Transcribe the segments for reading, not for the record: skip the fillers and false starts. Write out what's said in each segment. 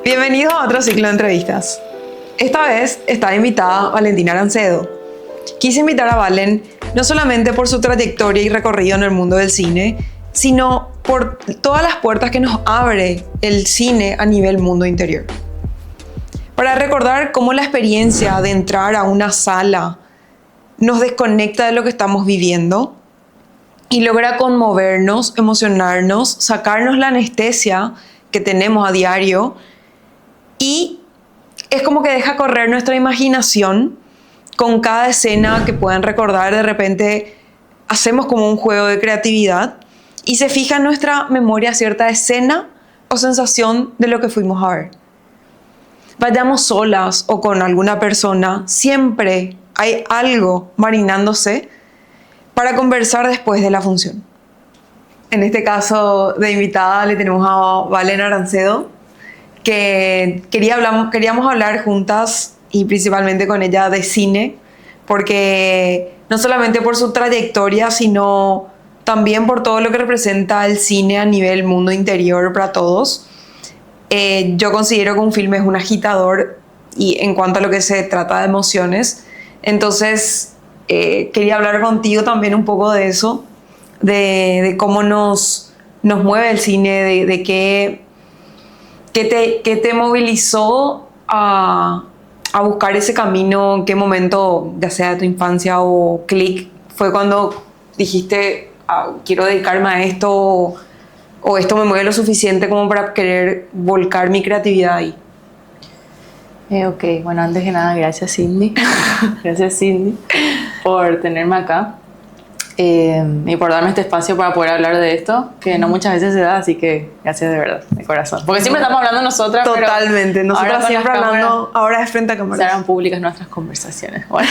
Bienvenidos a otro ciclo de entrevistas. Esta vez está invitada Valentina Arancedo. Quise invitar a Valen no solamente por su trayectoria y recorrido en el mundo del cine, sino por todas las puertas que nos abre el cine a nivel mundo interior. Para recordar cómo la experiencia de entrar a una sala nos desconecta de lo que estamos viviendo y logra conmovernos, emocionarnos, sacarnos la anestesia que tenemos a diario, y es como que deja correr nuestra imaginación con cada escena que puedan recordar. De repente hacemos como un juego de creatividad y se fija en nuestra memoria cierta escena o sensación de lo que fuimos a ver. Vayamos solas o con alguna persona, siempre hay algo marinándose para conversar después de la función. En este caso de invitada le tenemos a Valen Arancedo, que queríamos hablar juntas y principalmente con ella de cine, porque no solamente por su trayectoria, sino también por todo lo que representa el cine a nivel mundo interior para todos. Yo considero que un filme es un agitador y en cuanto a lo que se trata de emociones. Entonces quería hablar contigo también un poco de eso, de cómo nos mueve el cine, de qué te movilizó a buscar ese camino. ¿En qué momento, ya sea de tu infancia o clic, fue cuando dijiste quiero dedicarme a esto, o esto me mueve lo suficiente como para querer volcar mi creatividad ahí? Ok, bueno, antes que nada, gracias Cindy. Gracias Cindy por tenerme acá y por darme este espacio para poder hablar de esto, que no muchas veces se da, así que gracias de verdad, de corazón. Porque siempre estamos hablando nosotras. Totalmente, nosotras siempre hablando, ahora es frente a cámaras. Se harán públicas nuestras conversaciones. Bueno,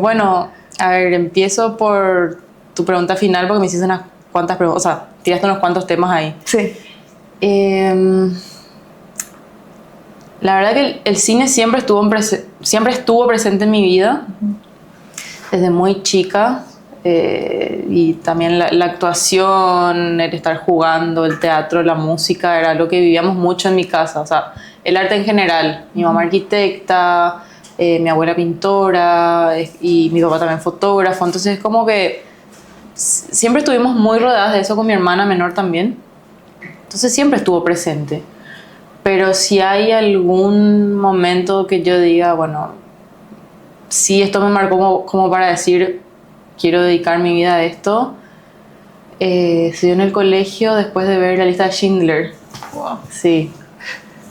bueno, a ver, empiezo por tu pregunta final, porque me hiciste unas cuantas preguntas, o sea, tiraste unos cuantos temas ahí. Sí. La verdad que el cine siempre estuvo presente en mi vida, desde muy chica, y también la actuación, el estar jugando, el teatro, la música, era algo que vivíamos mucho en mi casa. O sea, el arte en general. Mi mamá arquitecta, mi abuela pintora, y mi papá también fotógrafo. Entonces es como que siempre estuvimos muy rodeadas de eso, con mi hermana menor también. Entonces siempre estuvo presente. Pero si hay algún momento que yo diga, bueno, sí, esto me marcó como para decir, quiero dedicar mi vida a esto, se dio en el colegio después de ver la lista de Schindler. Wow. Sí.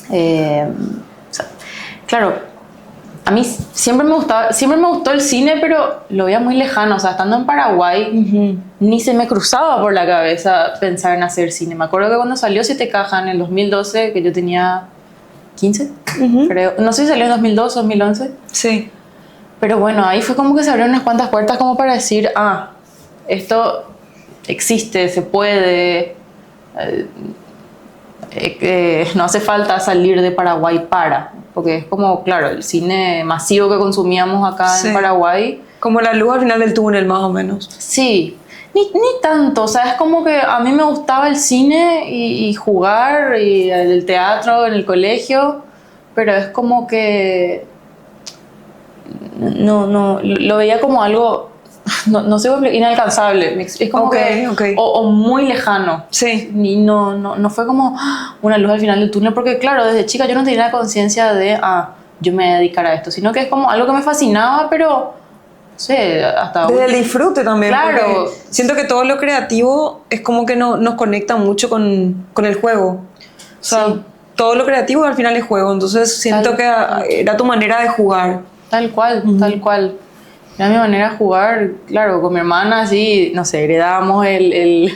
O sea, claro, a mí siempre me gustó el cine, pero lo veía muy lejano. O sea, estando en Paraguay, ni se me cruzaba por la cabeza pensar en hacer cine. Me acuerdo que cuando salió Siete Cajas en el 2012, que yo tenía 15, creo. No sé si salió en 2012 o 2011. Sí. Pero bueno, ahí fue como que se abrieron unas cuantas puertas como para decir, esto existe, se puede. No hace falta salir de Paraguay porque es como, claro, el cine masivo que consumíamos acá en Paraguay. Como la luz al final del túnel, más o menos. Sí, ni tanto. O sea, es como que a mí me gustaba el cine y jugar, y el teatro en el colegio, pero es como que no lo veía como algo, no sé, inalcanzable. Es como o muy lejano. Sí. Y no fue como una luz al final del túnel, porque claro, desde chica yo no tenía la conciencia de yo me voy a dedicar a esto, sino que es como algo que me fascinaba, pero no sé, hasta desde el disfrute también. Claro. Siento que todo lo creativo es como que nos conecta mucho con el juego. O sea, sí, todo lo creativo al final es juego. Entonces siento que era tu manera de jugar. Tal cual, tal cual. Era mi manera de jugar, claro, con mi hermana, así, no sé, heredábamos el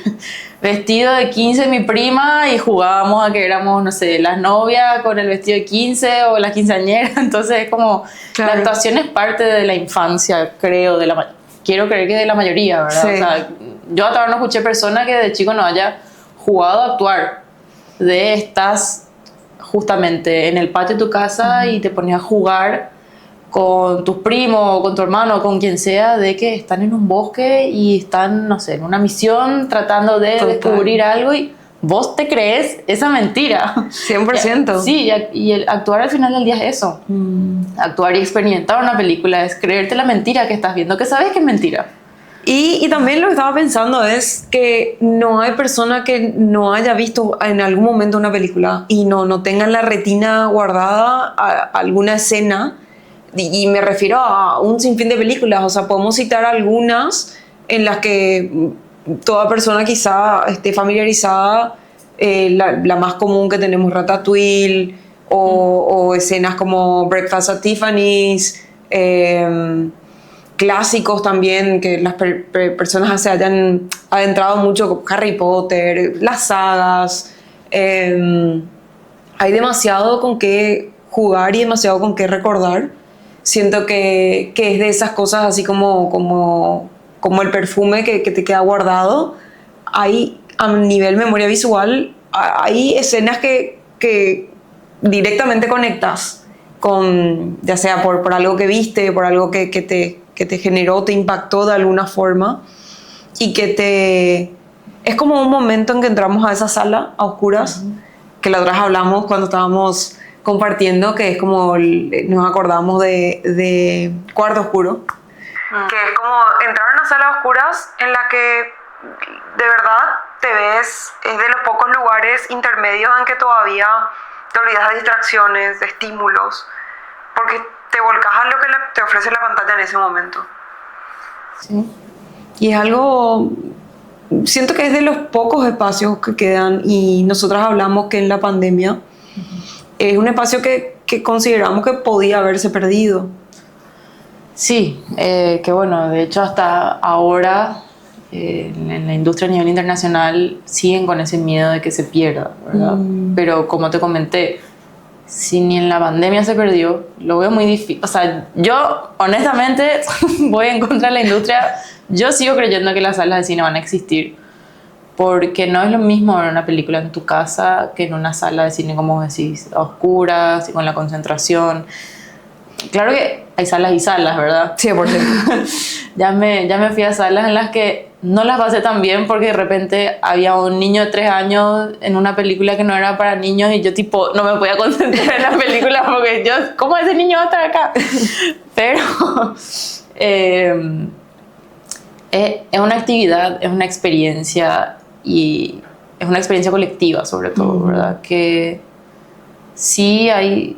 vestido de 15 de mi prima y jugábamos a que éramos, no sé, las novias con el vestido de 15 o las quinceañeras. Entonces es como, claro, la actuación es parte de la infancia, creo, quiero creer que de la mayoría, ¿verdad? Sí. O sea, yo hasta ahora no escuché persona que de chico no haya jugado a actuar. Estás justamente en el patio de tu casa y te ponías a jugar con tus primos, con tu hermano, con quien sea, de que están en un bosque y están, no sé, en una misión tratando de descubrir algo, y vos te crees esa mentira. 100%. Sí, y el actuar al final del día es eso. Actuar y experimentar una película es creerte la mentira que estás viendo, que sabes que es mentira. Y también lo que estaba pensando es que no hay persona que no haya visto en algún momento una película y no tenga en la retina guardada alguna escena. Y me refiero a un sinfín de películas. O sea, podemos citar algunas en las que toda persona quizá esté familiarizada. La más común que tenemos, Ratatouille, o escenas como Breakfast at Tiffany's, clásicos también, que las personas se hayan adentrado mucho, como Harry Potter, las sagas. Hay demasiado con qué jugar y demasiado con qué recordar. Siento que es de esas cosas así como el perfume que te queda guardado. Hay, a nivel memoria visual, hay escenas que directamente conectas con, ya sea por algo que viste, por algo que te generó, te impactó de alguna forma, y es como un momento en que entramos a esa sala a oscuras, que la otra vez hablamos cuando estábamos compartiendo, que es como nos acordamos de Cuarto Oscuro, que es como entrar a una sala a oscuras en la que de verdad te ves, es de los pocos lugares intermedios en que todavía te olvidas de distracciones, de estímulos, porque te volcás a lo que te ofrece la pantalla en ese momento. Sí. Y es algo, siento que es de los pocos espacios que quedan, y nosotras hablamos que en la pandemia es un espacio que consideramos que podía haberse perdido. Sí, que bueno, de hecho hasta ahora en la industria a nivel internacional siguen con ese miedo de que se pierda, ¿verdad? Pero como te comenté, si ni en la pandemia se perdió, lo veo muy difícil. O sea, yo honestamente voy en contra de la industria. Yo sigo creyendo que las salas de cine van a existir, porque no es lo mismo ver una película en tu casa que en una sala de cine, como decís, a oscuras y con la concentración. Claro que hay salas y salas, ¿verdad? 100%. ya me fui a salas en las que no las pasé tan bien, porque de repente había un niño de 3 años en una película que no era para niños y yo tipo no me podía concentrar en la película porque yo, ¿cómo ese niño va a estar acá? Pero es una actividad, es una experiencia, y es una experiencia colectiva sobre todo, ¿verdad? Que sí hay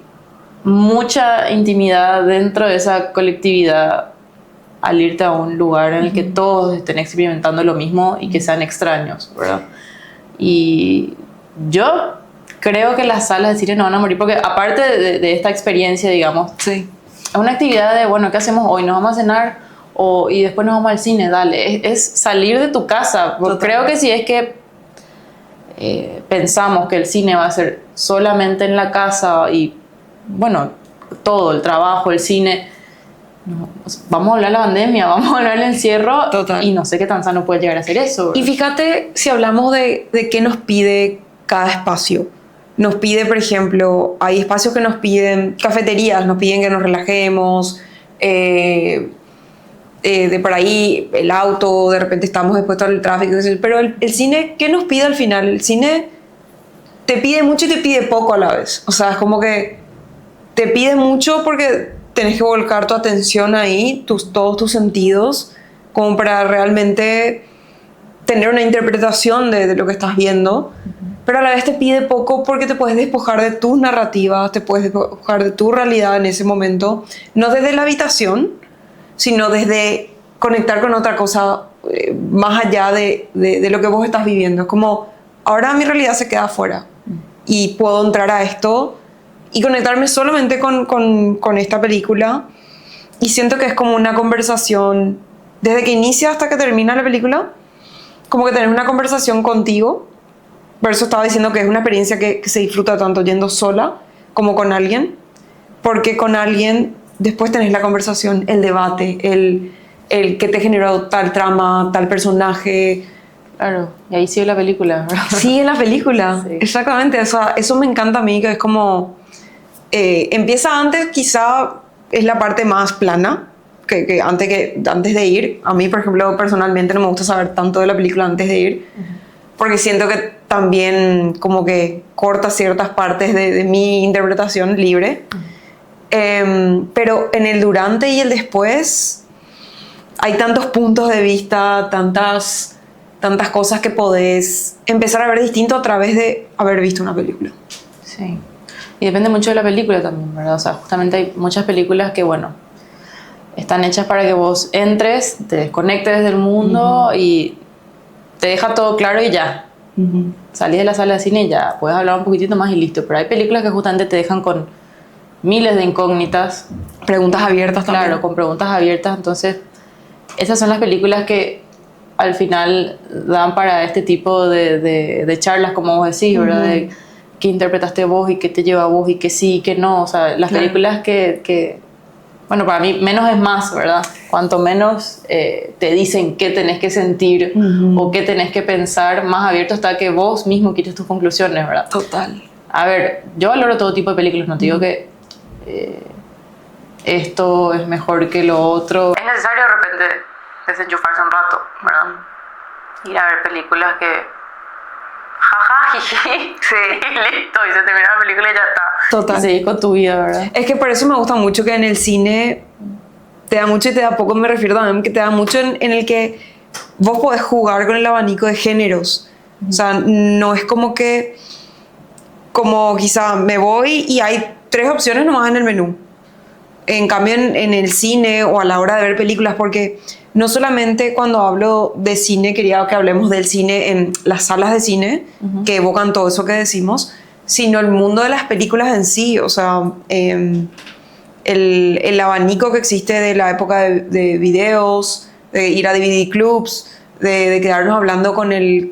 mucha intimidad dentro de esa colectividad al irte a un lugar en el que todos estén experimentando lo mismo y que sean extraños, ¿verdad? Y yo creo que las salas de cine no van a morir, porque aparte de esta experiencia, digamos, Sí. es una actividad de, bueno, ¿qué hacemos hoy? ¿Nos vamos a cenar? Y después nos vamos al cine, dale. Es salir de tu casa. Creo que si es que pensamos que el cine va a ser solamente en la casa y, bueno, todo, el trabajo, el cine, no, vamos a hablar de la pandemia, vamos a hablar del encierro. Total. Y no sé qué tan sano puede llegar a ser eso, ¿verdad? Y fíjate, si hablamos de qué nos pide cada espacio. Nos pide, por ejemplo, hay espacios que nos piden, cafeterías, nos piden que nos relajemos, de por ahí el auto, de repente estamos expuestos al tráfico, pero el cine, ¿qué nos pide al final? El cine te pide mucho y te pide poco a la vez. O sea, es como que te pide mucho porque tenés que volcar tu atención ahí, todos tus sentidos, como para realmente tener una interpretación de lo que estás viendo. Pero a la vez te pide poco porque te puedes despojar de tus narrativas, te puedes despojar de tu realidad en ese momento, no desde la habitación, sino desde conectar con otra cosa más allá de lo que vos estás viviendo. Es como, ahora mi realidad se queda afuera y puedo entrar a esto y conectarme solamente con esta película, y siento que es como una conversación desde que inicia hasta que termina la película, como que tenés una conversación contigo. Por eso estaba diciendo que es una experiencia que se disfruta tanto yendo sola como con alguien, porque con alguien después tenés la conversación, el debate, el que te generó tal trama, tal personaje. Claro, y ahí sigue la película, ¿verdad? Sigue la película, sí. Exactamente. O sea, eso me encanta a mí, que es como empieza antes, quizá es la parte más plana, que antes de ir. A mí, por ejemplo, personalmente no me gusta saber tanto de la película antes de ir, porque siento que también como que corta ciertas partes de mi interpretación libre. Pero en el durante y el después hay tantos puntos de vista, tantas cosas que podés empezar a ver distinto a través de haber visto una película. Sí. Y depende mucho de la película también, ¿verdad? O sea, justamente hay muchas películas que, bueno, están hechas para que vos entres, te desconectes del mundo y te deja todo claro y ya. Salís de la sala de cine y ya, puedes hablar un poquitito más y listo. Pero hay películas que justamente te dejan con miles de incógnitas. Preguntas abiertas también. Claro, con preguntas abiertas. Entonces, esas son las películas que al final dan para este tipo de charlas, como vos decís, ¿verdad? De qué interpretaste vos y qué te lleva a vos y qué sí y qué no. O sea, las películas que bueno, para mí menos es más, ¿verdad? Cuanto menos te dicen qué tenés que sentir o qué tenés que pensar, más abierto está que vos mismo quites tus conclusiones, ¿verdad? Total. A ver, yo valoro todo tipo de películas, no te digo que esto es mejor que lo otro. Es necesario de repente desenchufarse un rato, ¿verdad? Ir a ver películas que jaja, jiji, sí, y listo, y se termina la película y ya está. Total. Y seguís con tu vida, ¿verdad? Es que por eso me gusta mucho que en el cine te da mucho y te da poco. Me refiero también que te da mucho en el que vos podés jugar con el abanico de géneros. O sea, no es como que, como quizá me voy y hay 3 opciones nomás en el menú. En cambio, en el cine o a la hora de ver películas, porque no solamente cuando hablo de cine, quería que hablemos del cine en las salas de cine, que evocan todo eso que decimos, sino el mundo de las películas en sí. O sea, el abanico que existe de la época de videos, de ir a DVD clubs, de quedarnos hablando con el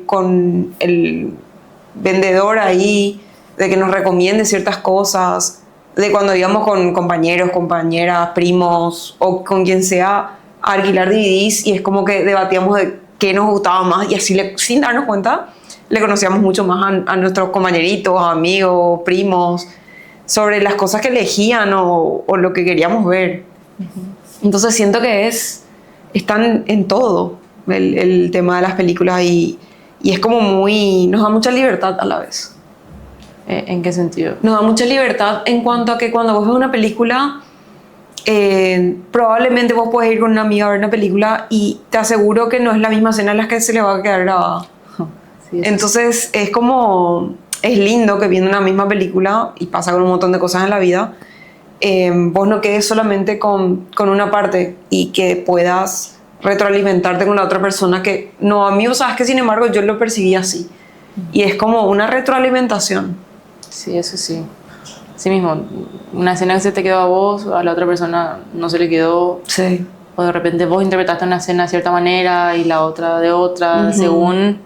vendedor ahí, de que nos recomiende ciertas cosas, de cuando íbamos con compañeros, compañeras, primos o con quien sea a alquilar DVDs y es como que debatíamos de qué nos gustaba más y así sin darnos cuenta le conocíamos mucho más a nuestros compañeritos, amigos, primos, sobre las cosas que elegían o lo que queríamos ver. Entonces siento que están en todo el tema de las películas y es como nos da mucha libertad a la vez. ¿En qué sentido? Nos da mucha libertad en cuanto a que cuando vos ves una película, probablemente vos podés ir con una amiga a ver una película y te aseguro que no es la misma escena en la que se le va a quedar grabada. Sí, entonces es lindo que viendo una misma película, y pasa con un montón de cosas en la vida, vos no quedes solamente con una parte y que puedas retroalimentarte con la otra persona que no, a mí, o sabes que sin embargo yo lo percibí así. Y es como una retroalimentación. Sí, eso sí. Sí mismo, una escena que se te quedó a vos, a la otra persona no se le quedó. Sí. O de repente vos interpretaste una escena de cierta manera y la otra de otra, según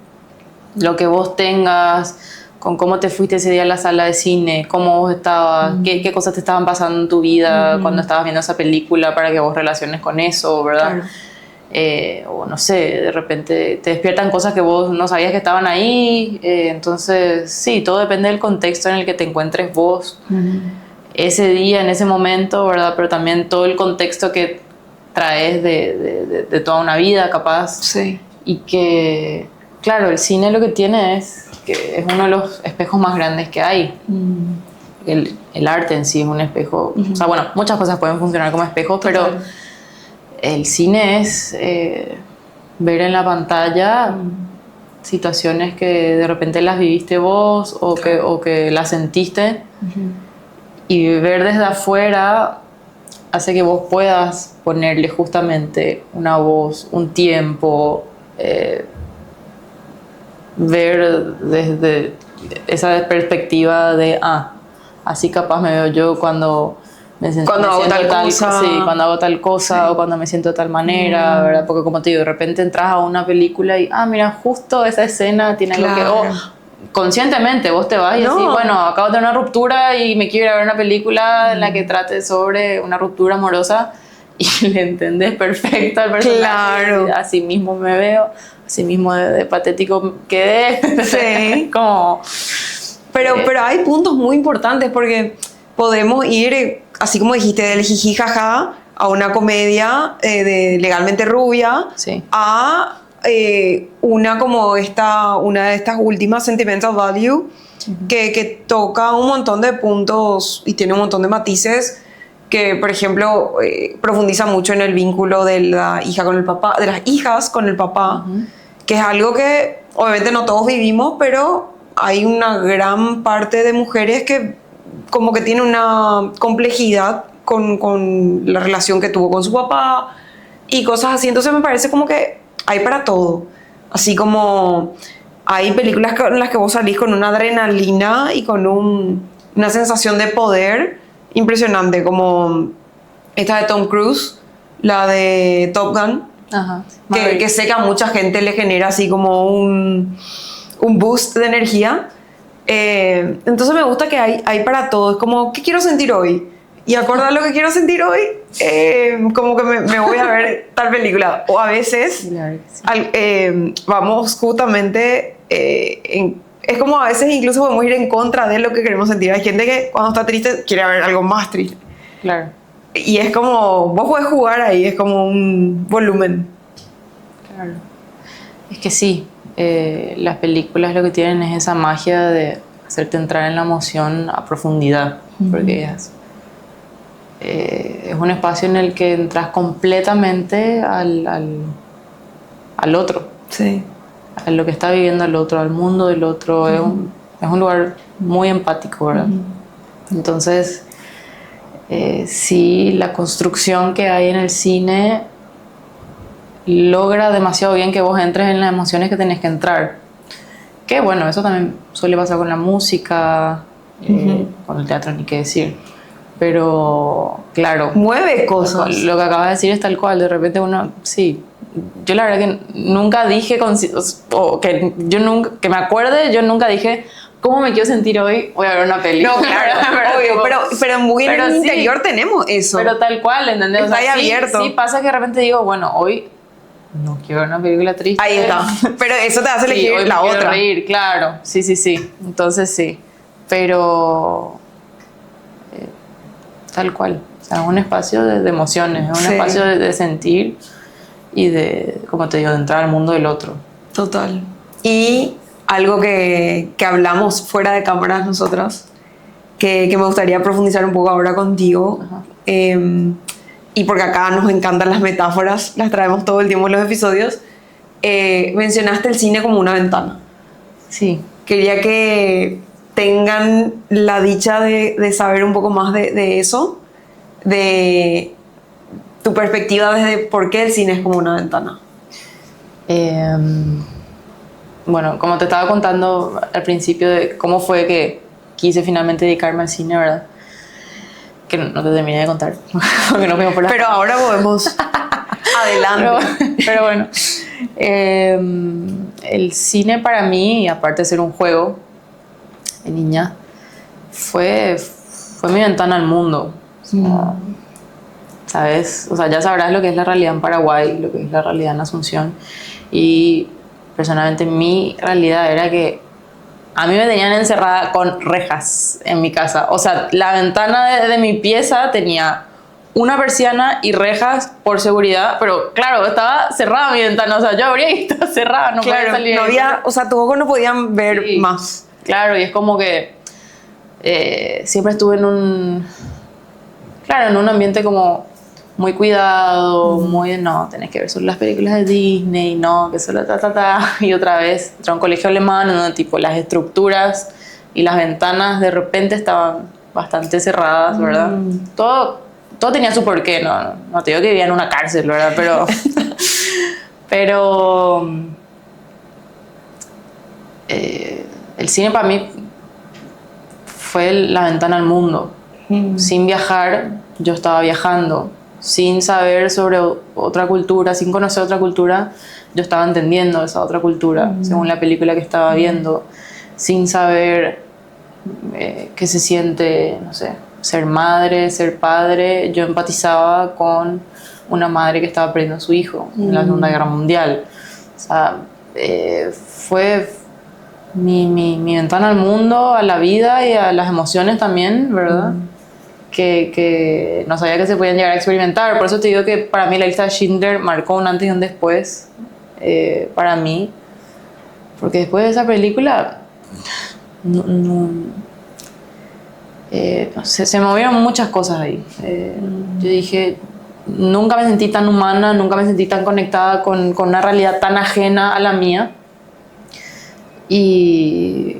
lo que vos tengas, con cómo te fuiste ese día a la sala de cine, cómo vos estabas, qué cosas te estaban pasando en tu vida cuando estabas viendo esa película para que vos relaciones con eso, ¿verdad? Claro. O no sé, de repente te despiertan cosas que vos no sabías que estaban ahí, entonces sí, todo depende del contexto en el que te encuentres vos ese día, en ese momento, ¿verdad? Pero también todo el contexto que traes de toda una vida, capaz. Sí. Y que, claro, el cine lo que tiene es que es uno de los espejos más grandes que hay. El arte en sí es un espejo. O sea, bueno, muchas cosas pueden funcionar como espejos, pero el cine es ver en la pantalla situaciones que de repente las viviste vos o que las sentiste, y ver desde afuera hace que vos puedas ponerle justamente una voz, un tiempo, ver desde esa perspectiva de así capaz me veo yo cuando cuando hago tal cosa. Sí, cuando hago tal cosa, o cuando me siento de tal manera, ¿verdad? Porque como te digo, de repente entras a una película y mira, justo esa escena tiene algo que... conscientemente vos te vas y decís, bueno, acabo de tener una ruptura y me quiero ir a ver una película en la que trate sobre una ruptura amorosa, y le entendés perfecto al personaje. Claro. Así mismo me veo, así mismo de patético quedé. Sí. Como... Pero hay puntos muy importantes porque podemos ir, así como dijiste, del jiji jaja a una comedia de Legalmente Rubia, sí, a una de estas últimas, Sentimental Value, que toca un montón de puntos y tiene un montón de matices que, por ejemplo, profundiza mucho en el vínculo de la hija con el papá, de las hijas con el papá, que es algo que obviamente no todos vivimos, pero hay una gran parte de mujeres que como que tiene una complejidad con la relación que tuvo con su papá y cosas así. Entonces me parece como que hay para todo. Así como hay películas en las que vos salís con una adrenalina y con una sensación de poder impresionante, como esta de Tom Cruise, la de Top Gun, que sé que a mucha gente le genera así como un boost de energía. Entonces me gusta que hay para todo. Es como, ¿qué quiero sentir hoy? Y acordar lo que quiero sentir hoy, como que me voy a ver tal película. O a veces vamos justamente, es como a veces incluso podemos ir en contra de lo que queremos sentir. Hay gente que cuando está triste quiere ver algo más triste. Claro. Y es como, vos podés jugar ahí, es como un volumen. Claro. Es que sí, las películas lo que tienen es esa magia de hacerte entrar en la emoción a profundidad, porque es un espacio en el que entras completamente al otro, sí, a lo que está viviendo el otro, al mundo del otro. Es un lugar muy empático, ¿verdad? Entonces, sí, la construcción que hay en el cine logra demasiado bien que vos entres en las emociones que tenés que entrar. Que bueno, eso también suele pasar con la música, con el teatro, ni qué decir. Pero, claro, mueve cosas. Lo que acabas de decir es tal cual. De repente uno, sí. Yo la verdad que nunca dije, que me acuerde, yo nunca dije, ¿cómo me quiero sentir hoy? Voy a ver una peli. No, claro, obvio, pero muy en el interior tenemos eso. Pero tal cual, ¿entendés? Está ahí abierto. Sí, pasa que de repente digo, bueno, hoy no quiero ver una película triste. Ahí está. Pero eso te hace elegir hoy la me otra. Quiero reír, claro. Sí. Entonces sí. Pero tal cual. O sea, es un espacio de emociones, es un espacio de sentir y de, como te digo, de entrar al mundo del otro. Total. Y algo que hablamos fuera de cámaras nosotras, que me gustaría profundizar un poco ahora contigo. Y porque acá nos encantan las metáforas, las traemos todo el tiempo en los episodios. Mencionaste el cine como una ventana. Sí. Quería que tengan la dicha de saber un poco más de eso, de tu perspectiva desde por qué el cine es como una ventana. Bueno, como te estaba contando al principio de cómo fue que quise finalmente dedicarme al cine, ¿verdad? Que no te terminé de contar, porque no fuimos por la... Pero ahora podemos adelante. Pero bueno, el cine para mí, aparte de ser un juego de niña, fue mi ventana al mundo. O sea, ¿sabes? O sea, ya sabrás lo que es la realidad en Paraguay, lo que es la realidad en Asunción. Y personalmente mi realidad era que a mí me tenían encerrada con rejas en mi casa. O sea, la ventana de mi pieza tenía una persiana y rejas por seguridad, pero claro, estaba cerrada mi ventana. O sea, yo abría y estaba cerrada, no podía salir. No había, o sea, tus ojos no podían ver más. Claro, y es como que siempre estuve en un ambiente como muy cuidado, muy de no, tenés que ver solo las películas de Disney, no, que solo y otra vez entré a un colegio alemán donde tipo las estructuras y las ventanas de repente estaban bastante cerradas, ¿verdad? Todo tenía su porqué, no te digo que vivía en una cárcel, ¿verdad? Pero el cine para mí fue la ventana al mundo. Sin viajar, yo estaba viajando. Sin saber sobre otra cultura, sin conocer otra cultura, yo estaba entendiendo esa otra cultura, según la película que estaba viendo. Sin saber qué se siente, no sé, ser madre, ser padre, yo empatizaba con una madre que estaba perdiendo a su hijo en la Segunda Guerra Mundial. O sea, fue mi ventana al mundo, a la vida y a las emociones también, ¿verdad? Que no sabía que se podían llegar a experimentar. Por eso te digo que para mí la lista de Schindler marcó un antes y un después para mí, porque después de esa película no sé, se movieron muchas cosas ahí. Yo dije, nunca me sentí tan humana, nunca me sentí tan conectada con una realidad tan ajena a la mía. Y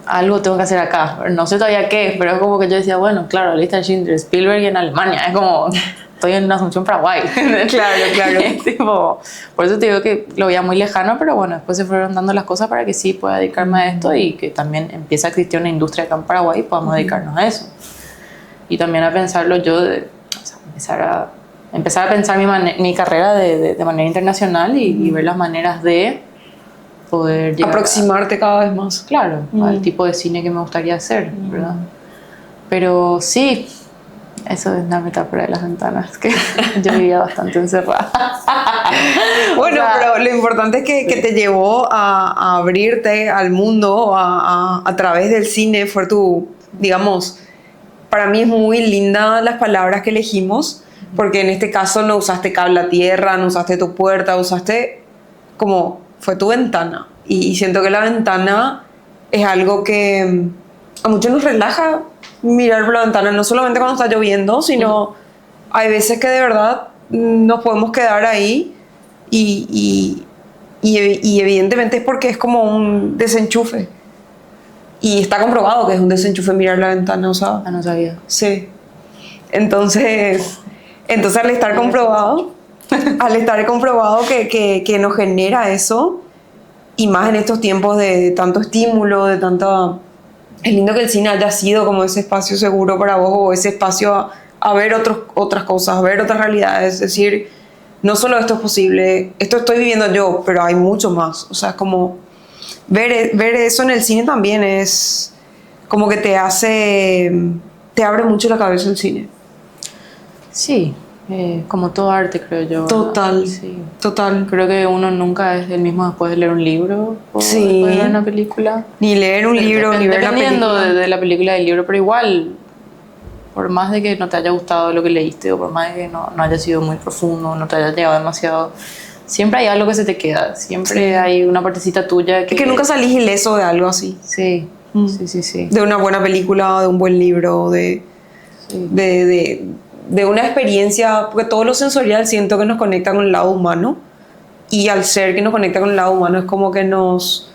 algo tengo que hacer acá. No sé todavía qué, pero es como que yo decía, bueno, claro, la lista de Schindler, Spielberg en Alemania. Es como, estoy en Asunción, Paraguay. Claro. Tipo, por eso te digo que lo veía muy lejano, pero bueno, después se fueron dando las cosas para que sí pueda dedicarme a esto y que también empiece a existir una industria acá en Paraguay y podamos dedicarnos a eso. Y también a pensarlo yo, o sea, empezar a pensar mi carrera de manera internacional y ver las maneras de poder llegar aproximarte cada vez más. Claro, al tipo de cine que me gustaría hacer, ¿verdad? Pero sí, eso es la metáfora de las ventanas, que yo vivía bastante encerrada. Bueno, o sea, pero lo importante es que te llevó a abrirte al mundo a través del cine. Fue tu, digamos, para mí es muy linda las palabras que elegimos, porque en este caso no usaste cable a tierra, no usaste tu puerta, usaste como fue tu ventana. Y siento que la ventana es algo que a muchos nos relaja mirar por la ventana, no solamente cuando está lloviendo, sino hay veces que de verdad nos podemos quedar ahí y evidentemente es porque es como un desenchufe. Y está comprobado que es un desenchufe mirar la ventana, o sea. no sabía. Sí. Entonces al estar comprobado, que nos genera eso, y más en estos tiempos de tanto estímulo, de tanta... Es lindo que el cine haya sido como ese espacio seguro para vos, o ese espacio a ver otras cosas, a ver otras realidades. Es decir, no solo esto es posible, esto estoy viviendo yo, pero hay mucho más. O sea, es como... Ver eso en el cine también es como que te abre mucho la cabeza el cine. Sí, como todo arte, creo yo. Total, sí. Total. Creo que uno nunca es el mismo después de leer un libro o Sí. después de ver una película. Ni leer un libro, ni ver la película. Dependiendo de la película y del libro, pero igual, por más de que no te haya gustado lo que leíste o por más de que no haya sido muy profundo, no te haya llegado demasiado, siempre hay algo que se te queda. Siempre hay una partecita tuya que... Es que nunca salís ileso de algo así. Sí, sí. De una buena película, de un buen libro, de una experiencia, porque todo lo sensorial siento que nos conecta con el lado humano, y al ser que nos conecta con el lado humano es como que nos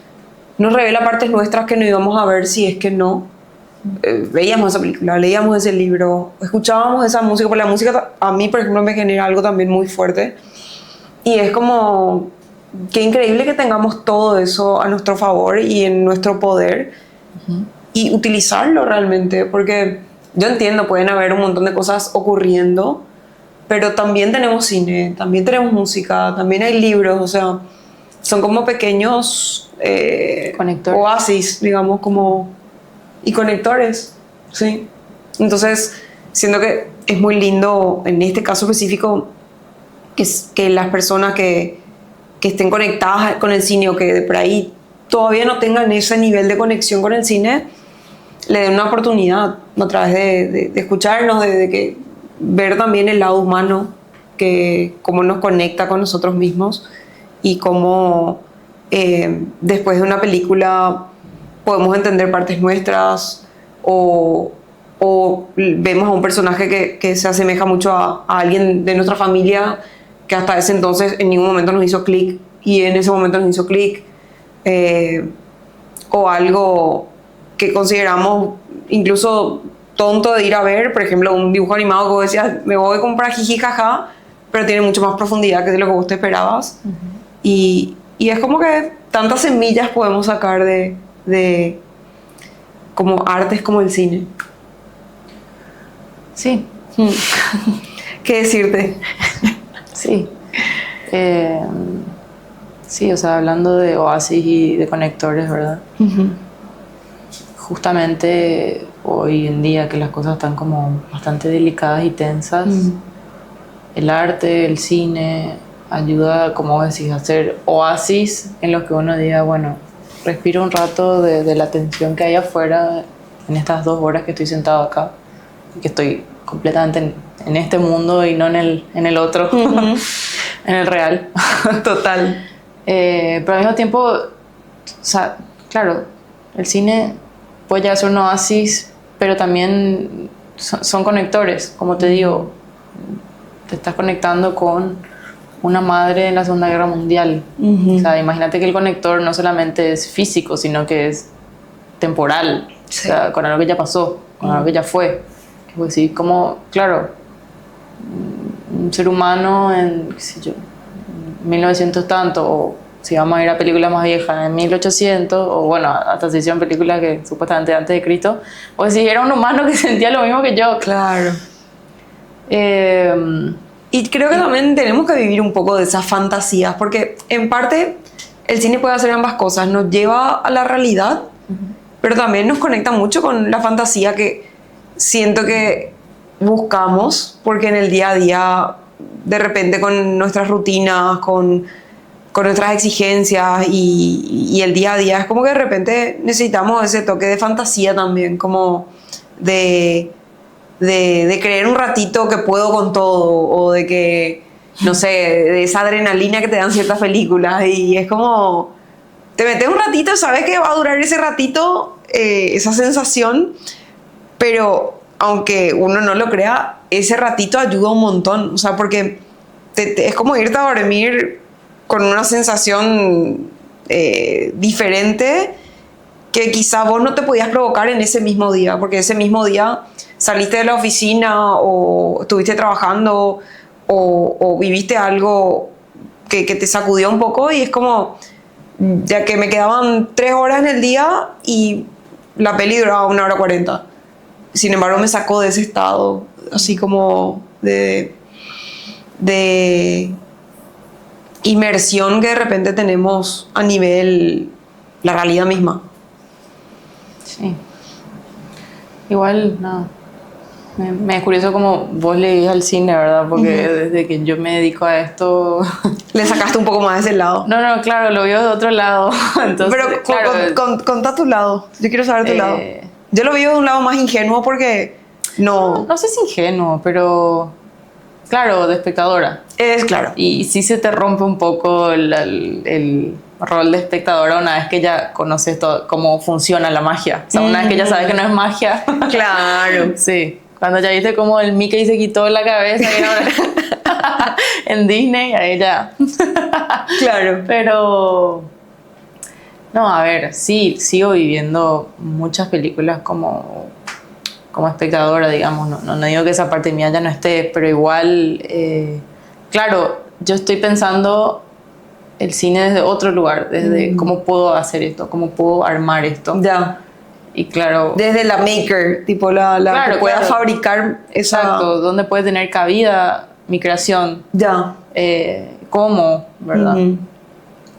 revela partes nuestras que no íbamos a ver si es que no veíamos esa película, leíamos ese libro, escuchábamos esa música, porque la música a mí, por ejemplo, me genera algo también muy fuerte, y es como qué increíble que tengamos todo eso a nuestro favor y en nuestro poder, y utilizarlo realmente, porque yo entiendo, pueden haber un montón de cosas ocurriendo, pero también tenemos cine, también tenemos música, también hay libros, o sea, son como pequeños conectores, oasis, digamos, como, y conectores, sí. Entonces, siento que es muy lindo, en este caso específico, que las personas que estén conectadas con el cine o que por ahí todavía no tengan ese nivel de conexión con el cine, le den una oportunidad a través de escucharnos, de que ver también el lado humano, que cómo nos conecta con nosotros mismos y cómo después de una película podemos entender partes nuestras o vemos a un personaje que se asemeja mucho a alguien de nuestra familia que hasta ese entonces en ningún momento nos hizo clic y en ese momento nos hizo clic, o algo que consideramos incluso tonto de ir a ver, por ejemplo, un dibujo animado que vos decías, me voy a comprar jiji jaja, pero tiene mucho más profundidad que de lo que vos te esperabas. Y es como que tantas semillas podemos sacar de como artes como el cine. Sí. ¿Qué decirte? Sí. Sí, o sea, hablando de oasis y de conectores, ¿verdad? Justamente hoy en día que las cosas están como bastante delicadas y tensas, el arte, el cine, ayuda, como decís, a hacer oasis en los que uno diga, bueno, respiro un rato de la tensión que hay afuera en estas 2 horas que estoy sentado acá, que estoy completamente en este mundo y no en el otro, en el real. Total. Pero al mismo tiempo, o sea, claro, el cine puede llegar a ser un oasis, pero también son conectores, como te digo, te estás conectando con una madre en la Segunda Guerra Mundial. O sea, imagínate que el conector no solamente es físico, sino que es temporal, Sí. o sea, con algo que ya pasó, con algo que ya fue. Pues sí, como, claro, un ser humano en, qué sé yo, 1900 tanto, o si vamos a ir a películas más viejas, en 1800, o bueno, hasta se hicieron películas que supuestamente antes de Cristo, o si era un humano que sentía lo mismo que yo. Claro. Eh, Y creo que también tenemos que vivir un poco de esas fantasías, porque en parte el cine puede hacer ambas cosas, nos lleva a la realidad, pero también nos conecta mucho con la fantasía que siento que buscamos, porque en el día a día, de repente con nuestras rutinas, con nuestras exigencias y el día a día, es como que de repente necesitamos ese toque de fantasía también, como de creer un ratito que puedo con todo, o de que, no sé, de esa adrenalina que te dan ciertas películas, y es como, te metes un ratito, sabes que va a durar ese ratito, esa sensación, pero aunque uno no lo crea, ese ratito ayuda un montón, o sea, porque es como irte a dormir con una sensación diferente que quizá vos no te podías provocar en ese mismo día, porque ese mismo día saliste de la oficina o estuviste trabajando o viviste algo que te sacudió un poco, y es como, ya que me quedaban 3 horas en el día y la peli duraba 1 hora 40. Sin embargo, me sacó de ese estado, así como de inmersión que de repente tenemos a nivel la realidad misma. sí. Igual, no. Me es curioso como vos leís al cine, ¿verdad? Porque desde que yo me dedico a esto... Le sacaste un poco más de ese lado. No, claro, lo veo de otro lado. Entonces, Pero claro, contá tu lado. Yo quiero saber tu lado. Yo lo veo de un lado más ingenuo porque no sé si ingenuo, pero claro, de espectadora. es claro. Y sí se te rompe un poco el rol de espectadora una vez que ya conoces todo, cómo funciona la magia. O sea, una vez que ya sabes que no es magia. Claro. Sí. Cuando ya viste cómo el Mickey se quitó la cabeza y ahora en Disney, ahí ya. Claro. Pero no, a ver, sí, sigo viviendo muchas películas como espectadora, digamos. No digo que esa parte mía ya no esté, pero igual, claro, yo estoy pensando el cine desde otro lugar, desde cómo puedo hacer esto, cómo puedo armar esto. Ya. Y claro, Desde la maker, tipo la Claro, que pueda claro. fabricar esa. exacto, ¿dónde puede tener cabida mi creación? Ya. ¿Cómo? ¿Verdad? Ujú.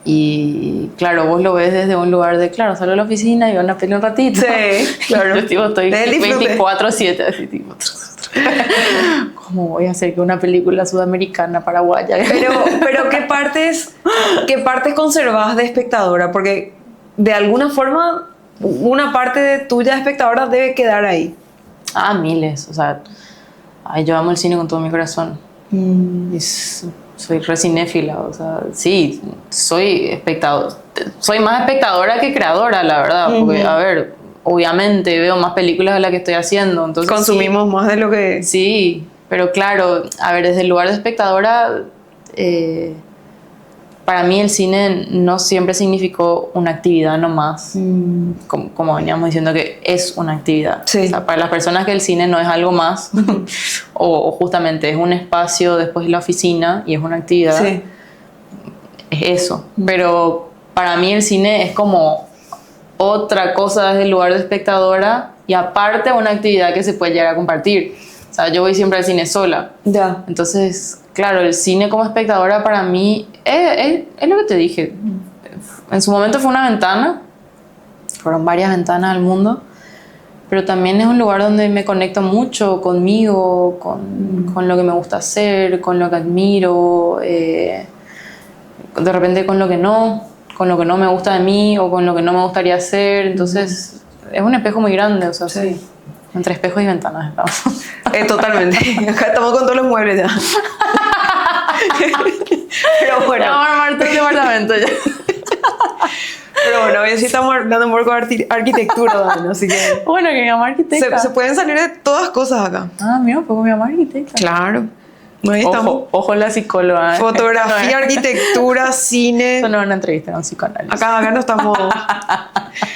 Y claro, vos lo ves desde un lugar de, claro, salgo a la oficina y van a pelear un ratito. Sí, claro. Yo tipo, estoy Del disfrute. 24/7, así tipo. ¿Cómo voy a hacer que una película sudamericana, paraguaya? Pero ¿qué partes conservas de espectadora? Porque de alguna forma una parte de tuya de espectadora debe quedar ahí. Miles, o sea, ay, yo amo el cine con todo mi corazón. Soy re cinéfila, o sea, sí, soy espectador. Soy más espectadora que creadora, la verdad, porque, a ver, obviamente veo más películas de las que estoy haciendo, entonces Consumimos más de lo que... sí, pero claro, a ver, desde el lugar de espectadora, para mí el cine no siempre significó una actividad nomás, como veníamos diciendo que es una actividad. Sí. O sea, para las personas que el cine no es algo más, o justamente es un espacio después de la oficina y es una actividad, Sí. es eso. Pero para mí el cine es como otra cosa desde el lugar de espectadora y aparte una actividad que se puede llegar a compartir. O sea, yo voy siempre al cine sola. Ya. Entonces, claro, el cine como espectadora para mí es lo que te dije. En su momento fue una ventana, fueron varias ventanas al mundo, pero también es un lugar donde me conecto mucho conmigo, con lo que me gusta hacer, con lo que admiro, de repente con lo que no me gusta de mí o con lo que no me gustaría hacer. Entonces, es un espejo muy grande, o sea, sí. Entre espejos y ventanas estamos. Totalmente. Acá estamos con todos los muebles ya. Pero bueno, Vamos a armar todo el departamento ya. pero bueno, hoy sí estamos hablando un poco de arquitectura, Dani, así que Bueno, que mi mamá arquitecta. se pueden salir de todas cosas acá. Ah, mira, pues mi mamá arquitecta. Claro. Ahí estamos. Ojo la psicóloga. Fotografía, arquitectura, cine. Esto no es una entrevista, era un psicoanálisis. Acá no estamos.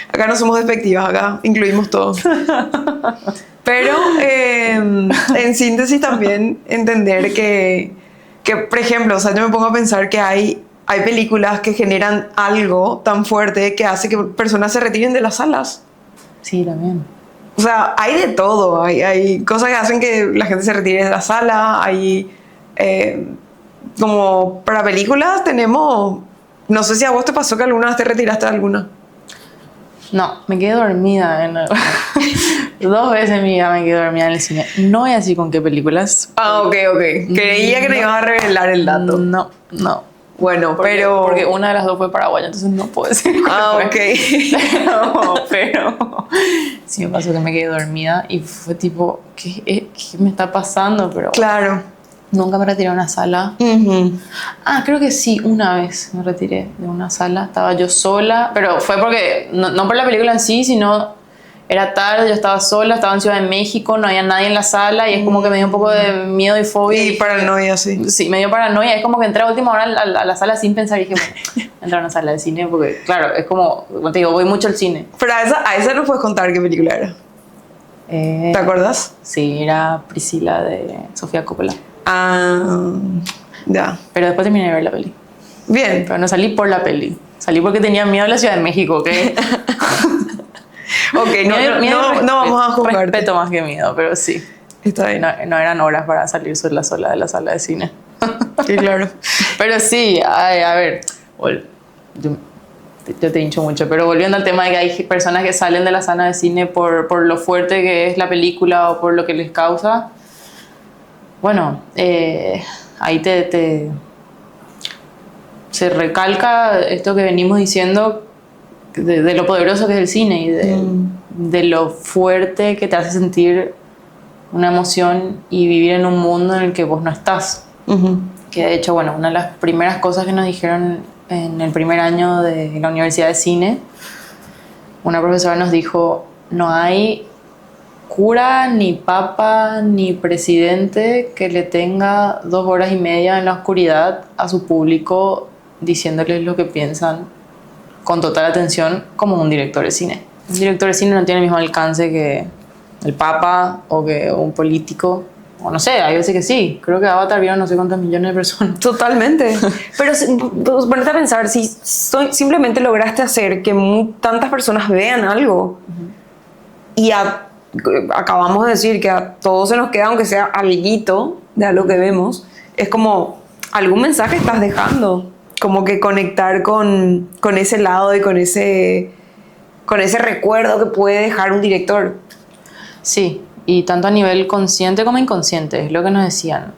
Acá no somos despectivas, acá incluimos todo. Pero en síntesis también entender que, por ejemplo, o sea, yo me pongo a pensar que hay películas que generan algo tan fuerte que hace que personas se retiren de las salas. Sí, también. O sea, hay de todo. Hay cosas que hacen que la gente se retire de la sala. Hay. Como para películas tenemos. No sé si a vos te pasó que alguna vez te retiraste de alguna. No, me quedé dormida. 2 veces en mi vida me quedé dormida en el cine. No voy a decir con qué películas. Ah, ok. Creía que no ibas a revelar el dato. No. Bueno, Porque una de las 2 fue paraguaya, entonces no puedo decir cuál Ah, fue. ok. Pero sí me pasó que me quedé dormida y fue tipo, ¿qué me está pasando? Pero Claro. nunca me retiré de una sala. Ujú. Ah, creo que sí, una vez me retiré de una sala. Estaba yo sola, pero fue porque, no por la película en sí, sino era tarde, yo estaba sola, estaba en Ciudad de México, no había nadie en la sala y es como que me dio un poco de miedo y fobia. Y paranoia, sí. Sí, me dio paranoia. Es como que entré a última hora a la sala sin pensar y dije, bueno, entrar a una sala de cine porque, claro, es como te digo, voy mucho al cine. Pero a esa no puedes contar qué película era. ¿Te acuerdas? Sí, era Priscila de Sofía Coppola. Ah, ya. Pero después terminé de ver la peli. Bien. Pero no salí por la peli. Salí porque tenía miedo a la Ciudad de México, ¿ok? Ok, no vamos a juzgarte. Respeto más que miedo, pero sí. Está bien. No eran horas para salir sola de la sala de cine. Sí, claro. Pero sí, a ver, yo te hincho mucho, pero volviendo al tema de que hay personas que salen de la sala de cine por lo fuerte que es la película o por lo que les causa, bueno, ahí se recalca esto que venimos diciendo de lo poderoso que es el cine y de lo fuerte que te hace sentir una emoción y vivir en un mundo en el que vos no estás. Ujú. Que de hecho, bueno, una de las primeras cosas que nos dijeron en el primer año de la Universidad de Cine, una profesora nos dijo, no hay cura, ni papa, ni presidente que le tenga 2 horas y media en la oscuridad a su público diciéndoles lo que piensan con total atención como un director de cine. Un director de cine no tiene el mismo alcance que el papa o que un político. O no sé, hay veces que sí. Creo que Avatar vieron no sé cuántos millones de personas. Totalmente. Pero pues, ponete a pensar, si simplemente lograste hacer que tantas personas vean algo y acabamos de decir que a todos se nos queda, aunque sea alguito de algo que vemos, es como algún mensaje estás dejando. Como que conectar con ese lado y con ese recuerdo que puede dejar un director. Sí, y tanto a nivel consciente como inconsciente, es lo que nos decían.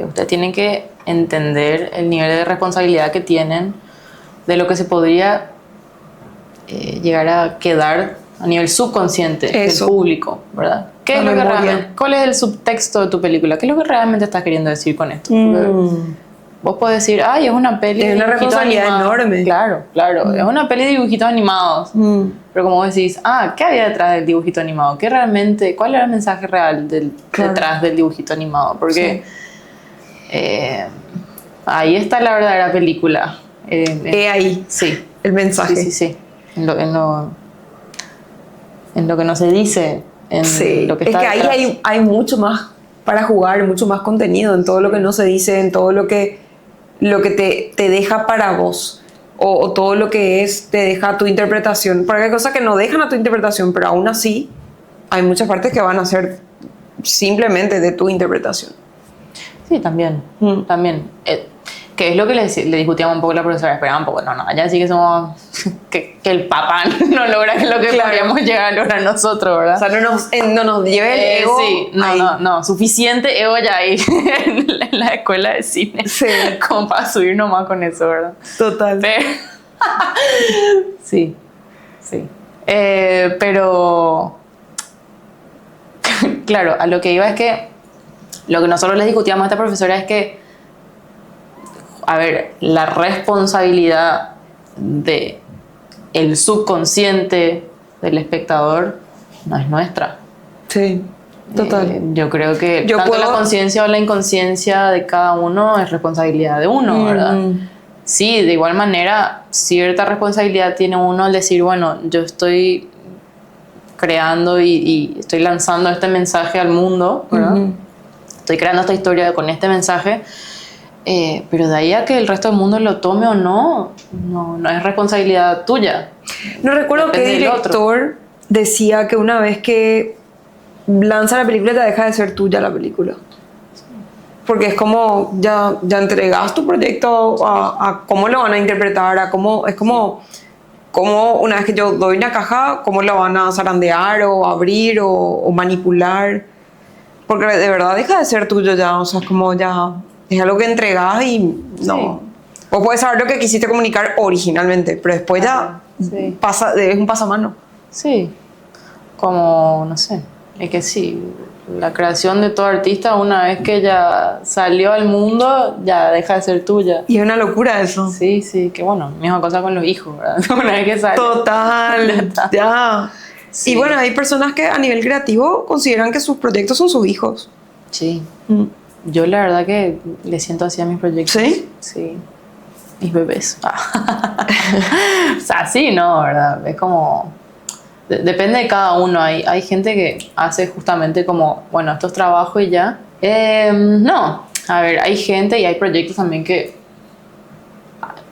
Ustedes tienen que entender el nivel de responsabilidad que tienen de lo que se podría llegar a quedar a nivel subconsciente del público, ¿verdad? ¿Qué es lo que realmente, ¿cuál es el subtexto de tu película? ¿Qué es lo que realmente estás queriendo decir con esto? Vos podés decir, ay, es una peli de dibujitos animados. Es una responsabilidad enorme. Claro. Es una peli de dibujitos animados. Pero como vos decís, ¿qué había detrás del dibujito animado? ¿Cuál era el mensaje real detrás del dibujito animado? Porque ahí está la verdadera película. Ahí. Sí. El mensaje. Sí. En lo que no se dice. Lo que está es que detrás. ahí hay mucho más para jugar, mucho más contenido en todo lo que no se dice, en todo lo que te deja para vos, o todo lo que te deja a tu interpretación, porque hay cosas que no dejan a tu interpretación, pero aún así hay muchas partes que van a ser simplemente de tu interpretación. Sí, también. Que es lo que le discutíamos un poco a la profesora, esperaba un poco, no, ya sí que somos, que el papá no logra lo que podríamos llegar a lograr nosotros, ¿verdad? O sea, no nos lleve el ego. Sí, no, suficiente ego ya hay en la escuela de cine. Sí. Como para subir nomás con eso, ¿verdad? Total. Sí. Pero, claro, a lo que iba es que lo que nosotros les discutíamos a esta profesora es que a ver, la responsabilidad de el subconsciente del espectador no es nuestra. Sí, total. Yo creo que Yo tanto puedo- la conciencia o la inconsciencia de cada uno es responsabilidad de uno, ¿verdad? Sí, de igual manera, cierta responsabilidad tiene uno al decir, bueno, yo estoy creando y estoy lanzando este mensaje al mundo, ¿verdad? Estoy creando esta historia con este mensaje, pero de ahí a que el resto del mundo lo tome o no, no es responsabilidad tuya. No recuerdo qué Depende del otro. director decía que una vez que lanza la película ya deja de ser tuya la película. Porque es como ya entregas tu proyecto a cómo lo van a interpretar, es como una vez que yo doy una caja, cómo lo van a zarandear o abrir o manipular. Porque de verdad deja de ser tuyo ya, o sea, es como ya es algo que entregas y no. Vos puedes saber lo que quisiste comunicar originalmente, pero después ya Sí. es un pasamano. Sí, como, no sé, es que sí, la creación de todo artista, una vez que ya salió al mundo, ya deja de ser tuya. Y es una locura eso. Sí, sí, que bueno, misma cosa con los hijos, ¿verdad? Una vez que sale. Total, ya. Sí. Y bueno, hay personas que a nivel creativo consideran que sus proyectos son sus hijos. Sí. Yo la verdad que le siento así a mis proyectos. ¿Sí? Sí. Mis bebés. O sea, sí, no, ¿verdad? Es como... Depende de cada uno. Hay gente que hace justamente como, bueno, esto es trabajo y ya. No, a ver, hay gente y hay proyectos también que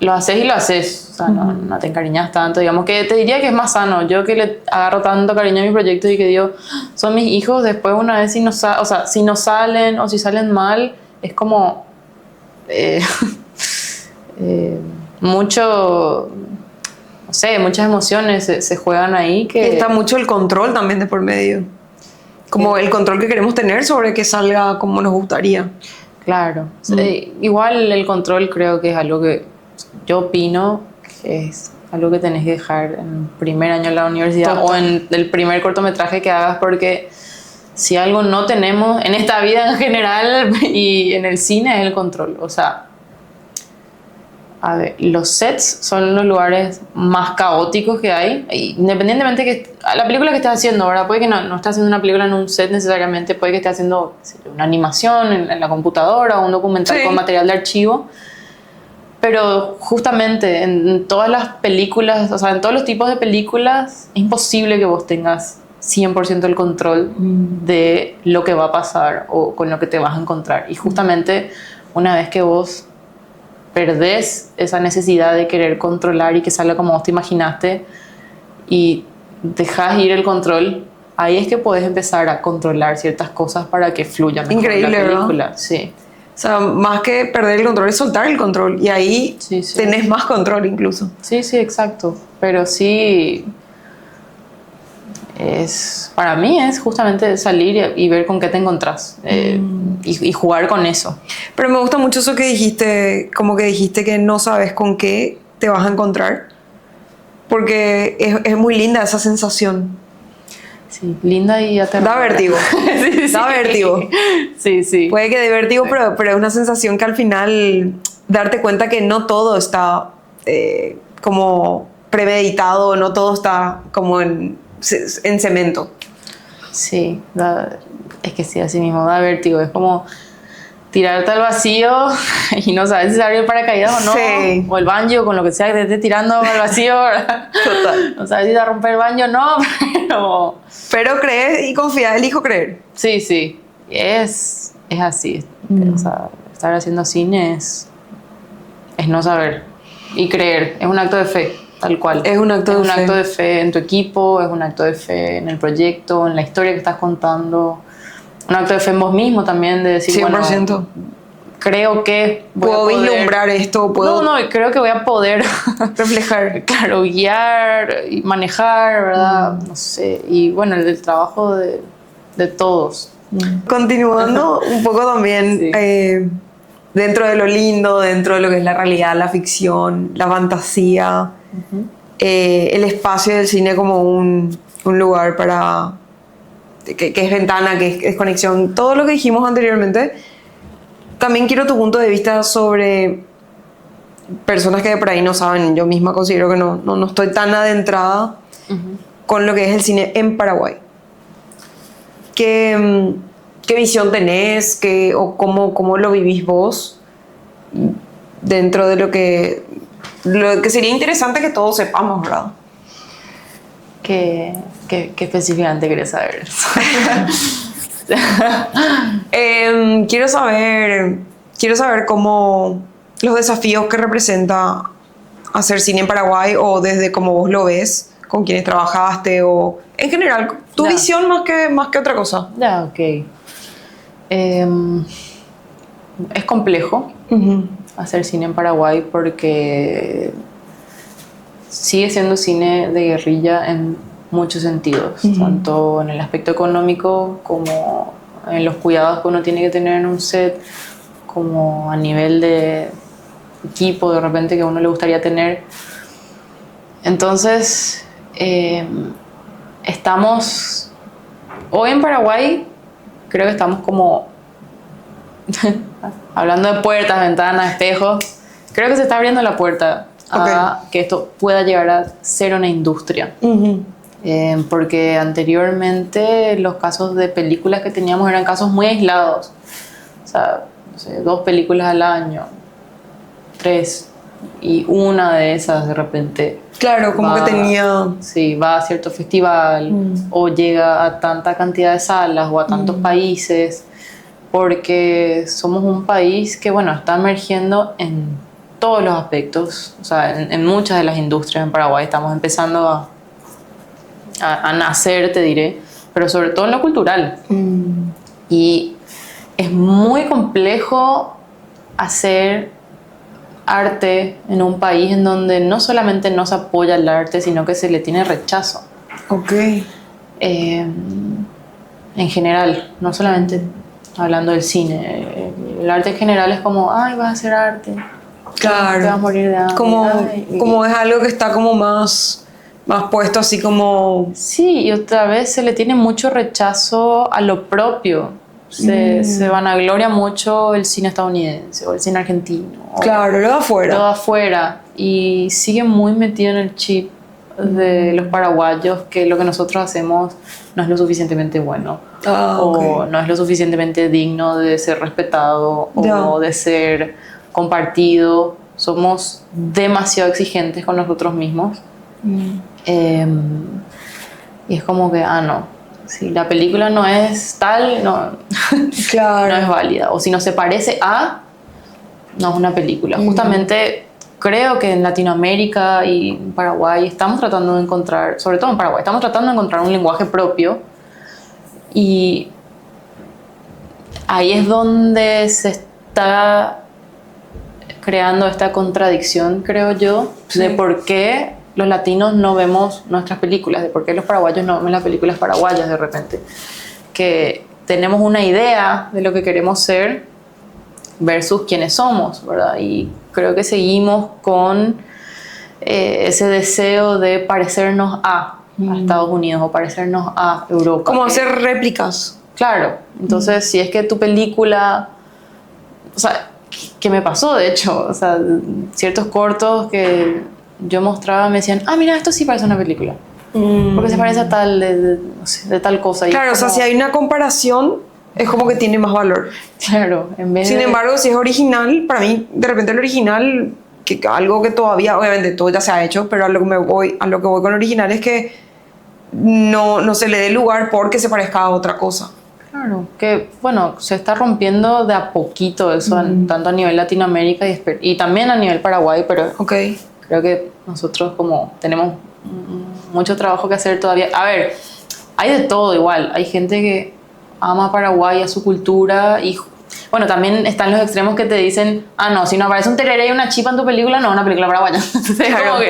lo haces y lo haces. O sea, no te encariñas tanto. Digamos que te diría que es más sano. Yo que le agarro tanto cariño a mis proyectos y que digo, son mis hijos, después una vez si no, si no salen o si salen mal, es como... mucho... No sé, muchas emociones se juegan ahí que... Y está mucho el control también de por medio. Como el control que queremos tener sobre que salga como nos gustaría. Claro. Igual el control creo que es algo que yo opino que es algo que tenés que dejar en el primer año de la universidad. Total. O en el primer cortometraje que hagas, porque si algo no tenemos en esta vida en general y en el cine es el control. O sea, a ver, los sets son los lugares más caóticos que hay, independientemente que la película que estés haciendo, ¿verdad? Puede que no estés haciendo una película en un set necesariamente, puede que estés haciendo, qué sé yo, una animación en la computadora o un documental con material de archivo, pero justamente en todas las películas, o sea, en todos los tipos de películas, es imposible que vos tengas 100% el control de lo que va a pasar o con lo que te vas a encontrar. Y justamente una vez que vos perdés esa necesidad de querer controlar y que salga como vos te imaginaste y dejás ir el control, ahí es que podés empezar a controlar ciertas cosas para que fluya mejor Increíble, la película. ¿verdad? Sí. O sea, más que perder el control es soltar el control. Y ahí Sí, sí. tenés más control incluso. Sí, exacto. Pero sí, para mí es justamente salir y ver con qué te encontrás y jugar con eso. Pero me gusta mucho eso que dijiste, como que dijiste que no sabes con qué te vas a encontrar. Porque es muy linda esa sensación. Sí, linda y aterradora. Da vértigo. Sí. Da vértigo. Sí. Puede que dé vértigo, pero es una sensación que al final darte cuenta que no todo está como premeditado, no todo está como en cemento. Sí, es que sí, así mismo, da vértigo. Es como tirarte al vacío y no sabes si se abre el paracaídas o no. Sí. O el baño, con lo que sea que te esté tirando al vacío. ¿Verdad? Total. No sabes si te va a romper el baño o no, pero... Pero crees y confía, elijo creer. Sí. Es así. O sea, estar haciendo cine es no saber y creer. Es un acto de fe, tal cual. Es un acto de fe. acto de fe en tu equipo, es un acto de fe en el proyecto, en la historia que estás contando. Un acto de fe en vos mismo también, de decir, 100%. bueno, creo que Puedo vislumbrar esto, puedo No, creo que voy a poder reflejar. claro, guiar y manejar, ¿verdad? No sé. Y bueno, el trabajo de todos. Continuando un poco también Sí. dentro de lo lindo, dentro de lo que es la realidad, la ficción, la fantasía, el espacio del cine como un lugar para que es ventana, que es conexión, todo lo que dijimos anteriormente. También quiero tu punto de vista sobre personas que por ahí no saben, yo misma considero que no estoy tan adentrada con lo que es el cine en Paraguay. ¿Qué visión tenés? ¿O cómo lo vivís vos dentro de lo que sería interesante que todos sepamos, ¿verdad? ¿Qué específicamente querés saber? Quiero saber cómo los desafíos que representa hacer cine en Paraguay, o desde cómo vos lo ves, con quienes trabajaste, o en general tu Ya. visión más que otra cosa. Ya, ok. Es complejo hacer cine en Paraguay porque sigue siendo cine de guerrilla en muchos sentidos, tanto en el aspecto económico como en los cuidados que uno tiene que tener en un set, como a nivel de equipo de repente que a uno le gustaría tener. Entonces, estamos hoy en Paraguay, creo que estamos como hablando de puertas, ventanas, espejos, creo que se está abriendo la puerta a que esto pueda llegar a ser una industria. Porque anteriormente los casos de películas que teníamos eran casos muy aislados. O sea, no sé, 2 películas al año, 3, y una de esas de repente... Claro, como que tenía... Sí, va a cierto festival o llega a tanta cantidad de salas o a tantos países, porque somos un país que, bueno, está emergiendo en todos los aspectos, o sea, en muchas de las industrias en Paraguay estamos empezando a nacer, te diré, pero sobre todo en lo cultural. Y es muy complejo hacer arte en un país en donde no solamente no se apoya el arte, sino que se le tiene rechazo. Ok. En general, no solamente hablando del cine. El arte en general es como, ay, vas a hacer arte. Claro. Te vas a morir de hambre. Como es algo que está como más puesto así como... Sí, y otra vez se le tiene mucho rechazo a lo propio. Se vanagloria mucho el cine estadounidense o el cine argentino. Claro, lo de afuera. Todo afuera. Y sigue muy metido en el chip de los paraguayos que lo que nosotros hacemos no es lo suficientemente bueno. O no es lo suficientemente digno de ser respetado o de ser compartido. Somos demasiado exigentes con nosotros mismos. Y es como que, no. Si la película no es tal, no es válida. O si no se parece a, no es una película. Justamente creo que en Latinoamérica y en Paraguay estamos tratando de encontrar, sobre todo en Paraguay, estamos tratando de encontrar un lenguaje propio. Y ahí es donde se está creando esta contradicción, creo yo, de por qué los latinos no vemos nuestras películas, de por qué los paraguayos no vemos las películas paraguayas de repente. Que tenemos una idea de lo que queremos ser versus quiénes somos, ¿verdad? Y creo que seguimos con ese deseo de parecernos a Estados Unidos o parecernos a Europa. Como hacer réplicas. Claro. Entonces, si es que tu película... O sea, ¿qué me pasó, de hecho? O sea, ciertos cortos que yo mostraba me decían, mira, esto sí parece una película. Porque se parece a tal, no sé, de tal cosa. Claro, y o sea, si hay una comparación, es como que tiene más valor. Claro, en vez Sin embargo, si es original, para mí, de repente el original, que algo que todavía, obviamente todo ya se ha hecho, pero a lo que voy con el original es que no se le dé lugar porque se parezca a otra cosa. Claro, que bueno, se está rompiendo de a poquito eso, tanto a nivel Latinoamérica y también a nivel Paraguay, pero creo que nosotros como tenemos mucho trabajo que hacer todavía. A ver, hay de todo igual, hay gente que ama a Paraguay, a su cultura y bueno, también están los extremos que te dicen, no, si no aparece un tereré y una chipa en tu película, no es una película paraguaya. Claro.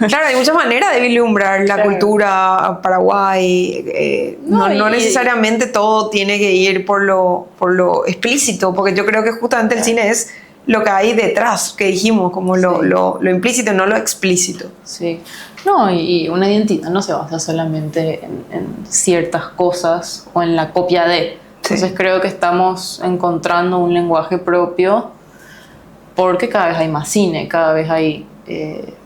Claro, hay muchas maneras de vislumbrar la cultura Paraguay. No necesariamente todo tiene que ir por lo explícito, porque yo creo que justamente el cine es lo que hay detrás, que dijimos, como lo implícito, no lo explícito. Sí. No, y una identidad no se basa solamente en ciertas cosas o en la copia de. Entonces creo que estamos encontrando un lenguaje propio porque cada vez hay más cine, cada vez hay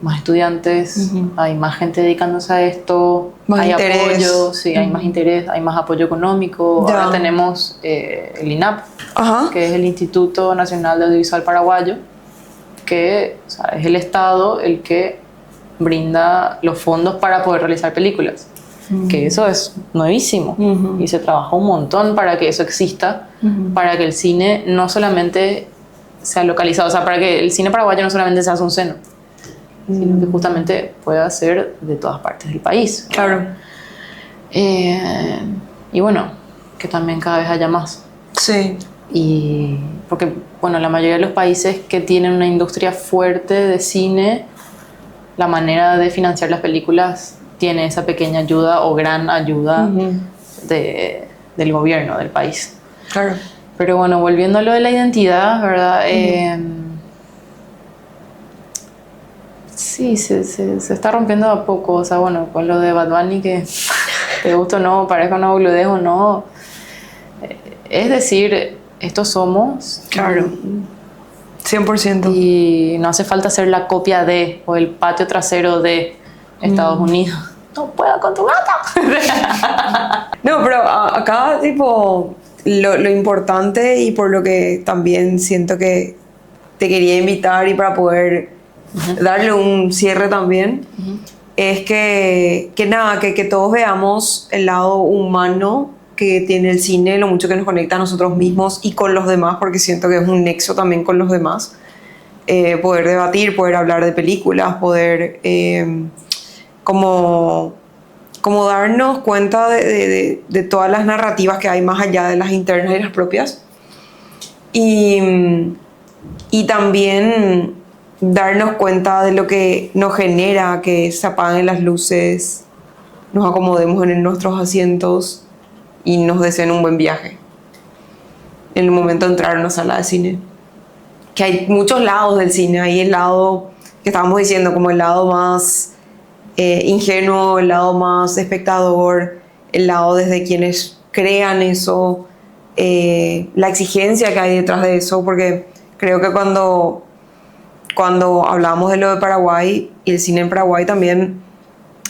más estudiantes, hay más gente dedicándose a esto, Más hay interés. apoyo, sí, hay más interés, hay más apoyo económico. Ya. Ahora tenemos el INAP, Ajá. que es el Instituto Nacional de Audiovisual Paraguayo, que, o sea, es el Estado el que brinda los fondos para poder realizar películas. Que eso es nuevísimo y se trabaja un montón para que eso exista, para que el cine no solamente sea localizado, o sea, para que el cine paraguayo no solamente sea Azuceno, sino que justamente pueda ser de todas partes del país. Claro. Y bueno, que también cada vez haya más. Sí. Y porque, bueno, la mayoría de los países que tienen una industria fuerte de cine, la manera de financiar las películas tiene esa pequeña ayuda o gran ayuda del gobierno del país. Claro. Pero bueno, volviendo a lo de la identidad, ¿verdad? Sí, se está rompiendo a poco. O sea, bueno, con lo de Bad Bunny, que te gusta o no, parezca una boludez o no. Es decir, estos somos. Claro. 100%. Y no hace falta ser la copia de o el patio trasero de Estados Unidos. No puedo con tu gato. No, pero acá, tipo, lo importante y por lo que también siento que te quería invitar y para poder darle un cierre también, es que nada, que todos veamos el lado humano que tiene el cine, lo mucho que nos conecta a nosotros mismos y con los demás, porque siento que es un nexo también con los demás. Poder debatir, poder hablar de películas, poder como darnos cuenta de todas las narrativas que hay más allá de las internas y las propias. Y también darnos cuenta de lo que nos genera que se apaguen las luces, nos acomodemos en nuestros asientos y nos deseen un buen viaje en el momento de entrar a una sala de cine. Que hay muchos lados del cine. Hay el lado que estábamos diciendo, como el lado más ingenuo, el lado más espectador, el lado desde quienes crean eso, la exigencia que hay detrás de eso, porque creo que cuando hablamos de lo de Paraguay y el cine en Paraguay también,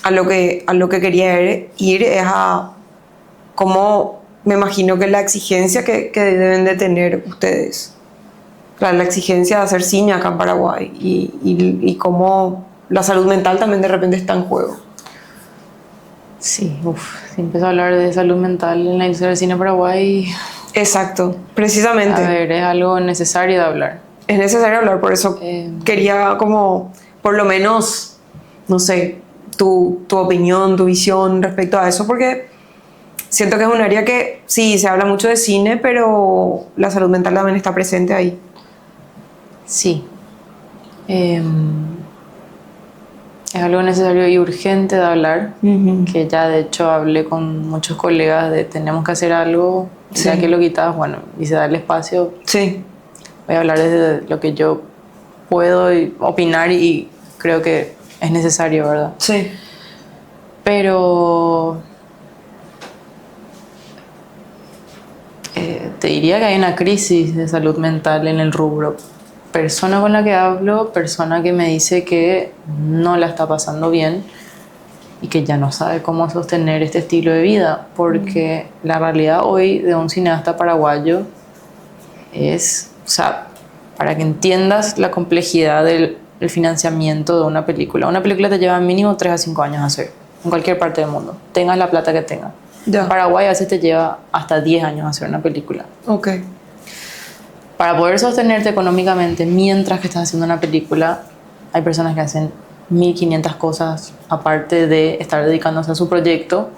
a lo que quería ir es a cómo me imagino que la exigencia que deben de tener ustedes, la exigencia de hacer cine acá en Paraguay y cómo la salud mental también de repente está en juego. Sí, si empiezo a hablar de salud mental en la industria del cine en Paraguay... Exacto, precisamente. A ver, es algo necesario de hablar. Es necesario hablar, por eso quería como, por lo menos, no sé, tu opinión, tu visión respecto a eso, porque siento que es un área que sí, se habla mucho de cine, pero la salud mental también está presente ahí. Sí. Es algo necesario y urgente de hablar, que ya de hecho hablé con muchos colegas de tenemos que hacer algo, ya que lo quitas, bueno, y se da el espacio. Sí. Voy a hablar desde lo que yo puedo opinar y creo que es necesario, ¿verdad? Sí. Pero te diría que hay una crisis de salud mental en el rubro. Persona con la que hablo, persona que me dice que no la está pasando bien y que ya no sabe cómo sostener este estilo de vida, porque la realidad hoy de un cineasta paraguayo es, o sea, para que entiendas la complejidad del financiamiento de una película te lleva mínimo 3 a 5 años hacer, en cualquier parte del mundo, tengas la plata que tengas. En Paraguay a veces te lleva hasta 10 años hacer una película. Ok. Para poder sostenerte económicamente mientras que estás haciendo una película, hay personas que hacen 1500 cosas aparte de estar dedicándose a su proyecto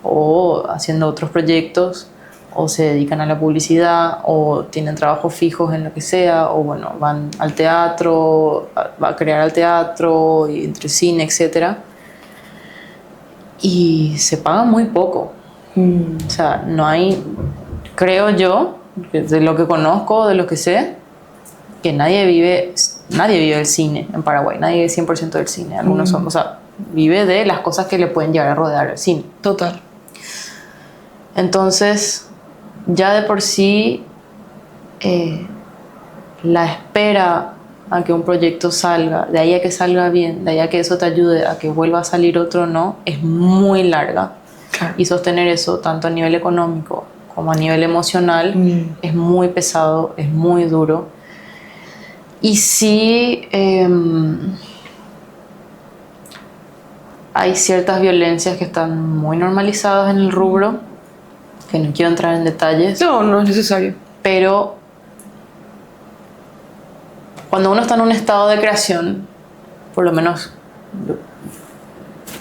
o haciendo otros proyectos, o se dedican a la publicidad o tienen trabajos fijos en lo que sea, o bueno, van al teatro, va a crear al teatro, y entre cine, etc. Y se paga muy poco. O sea, no hay, creo yo, de lo que conozco, de lo que sé, que nadie vive del cine en Paraguay, nadie vive 100% del cine. Algunos son, o sea, vive de las cosas que le pueden llegar a rodear al cine. Total. Entonces, ya de por sí la espera a que un proyecto salga, de ahí a que salga bien, de ahí a que eso te ayude a que vuelva a salir otro no, es muy larga. Claro. Y sostener eso tanto a nivel económico como a nivel emocional es muy pesado, es muy duro. Y sí, hay ciertas violencias que están muy normalizadas en el rubro, que no quiero entrar en detalles, No, no es necesario. pero cuando uno está en un estado de creación, por lo menos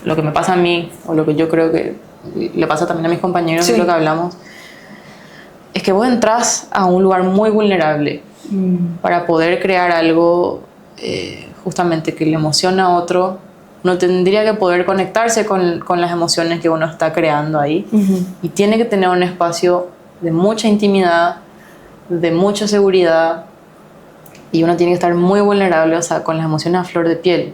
lo que me pasa a mí, o lo que yo creo que le pasa también a mis compañeros, Sí. de lo que hablamos, es que vos entras a un lugar muy vulnerable para poder crear algo justamente que le emociona a otro. Uno tendría que poder conectarse con las emociones que uno está creando ahí, y tiene que tener un espacio de mucha intimidad, de mucha seguridad, y uno tiene que estar muy vulnerable, o sea, con las emociones a flor de piel.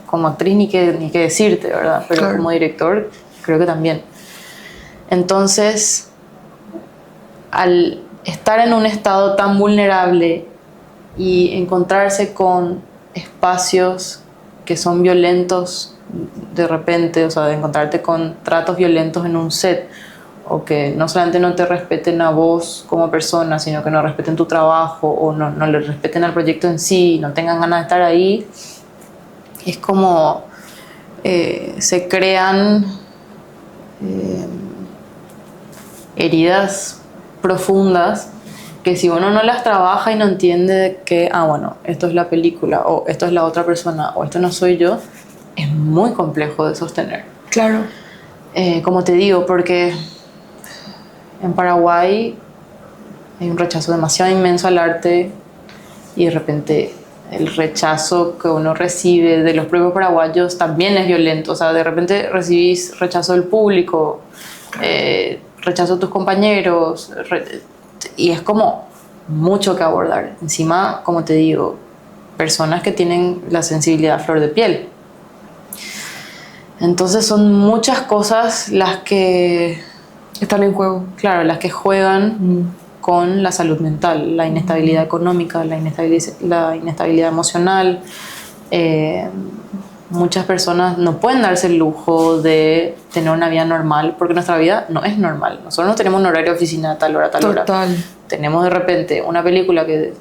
Como actriz ni qué decirte, ¿verdad? Pero claro, como director creo que también. Entonces, al estar en un estado tan vulnerable y encontrarse con espacios que son violentos de repente, o sea, de encontrarte con tratos violentos en un set, o que no solamente no te respeten a vos como persona, sino que no respeten tu trabajo, o no le respeten al proyecto en sí, no tengan ganas de estar ahí, es como se crean heridas profundas que si uno no las trabaja y no entiende que, bueno, esto es la película, o esto es la otra persona, o esto no soy yo, es muy complejo de sostener. claro. Como te digo, porque en Paraguay hay un rechazo demasiado inmenso al arte, y de repente el rechazo que uno recibe de los propios paraguayos también es violento. O sea, de repente recibís rechazo del público, rechazo de tus compañeros, y es como mucho que abordar. Encima, como te digo, personas que tienen la sensibilidad a flor de piel. Entonces son muchas cosas las que Están en juego. claro, las que juegan con la salud mental, la inestabilidad económica, la inestabilidad emocional. Muchas personas no pueden darse el lujo de tener una vida normal, porque nuestra vida no es normal. Nosotros no tenemos un horario de oficina a tal hora, a tal hora. Total. Tenemos de repente una película que